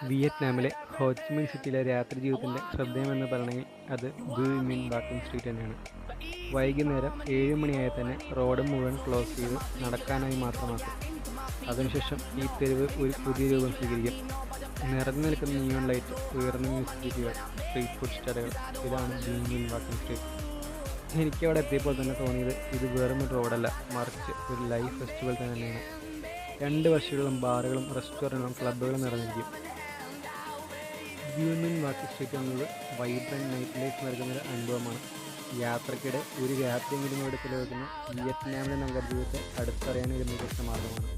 വിയറ്റ്നാമിലെ Ho Chi Minh സിറ്റിയിലെ രാത്രി ജീവിതത്തിൻ്റെ ശ്രദ്ധേയമെന്ന് പറയണമെങ്കിൽ അത് ബു മിൻ ബാക്കിംഗ് സ്ട്രീറ്റ് തന്നെയാണ്. വൈകുന്നേരം 7 മണിയായാൽ തന്നെ റോഡ് മുഴുവൻ ക്ലോസ് ചെയ്ത് നടക്കാനായി മാത്രമാക്കും. അതിനുശേഷം ഈ തെരുവ് ഒരു പുതിയ രൂപം സ്വീകരിക്കും. നിറഞ്ഞു നിൽക്കുന്ന നിയോൺ ലൈറ്റ്, ഉയർന്ന മ്യൂസിക് രീതികൾ, സ്ട്രീറ്റ് ഫുഡ് സ്റ്റാളുകൾ, ഇതാണ് ബു മിൻ ബാക്കിംഗ് സ്ട്രീറ്റ്. എനിക്കവിടെ എത്തിയപ്പോൾ തന്നെ തോന്നിയത് ഇത് വെറും ഒരു റോഡല്ല, മറിച്ച് ഒരു ലൈഫ് ഫെസ്റ്റിവൽ തന്നെയാണ്. 2 വർഷങ്ങളും ബാറുകളും റെസ്റ്റോറൻറ്റുകളും ക്ലബ്ബുകളും നിറഞ്ഞിരിക്കും. ബ്യൂമിൻ വാക്ക് സ്ട്രീറ്റ് എന്നത് വൈബ്രൻറ്റ് നൈറ്റ് ലൈഫ് നൽകുന്നൊരു അനുഭവമാണ്. യാത്രക്കിടെ ഒരു രാത്രിയെങ്കിലും ഇവിടെ ചിലവഴിക്കുന്ന വിയറ്റ്നാമിലെ നഗരജീവിതത്തെ അടുത്തറിയാൻ ഒരു മികച്ച മാർഗമാണ്.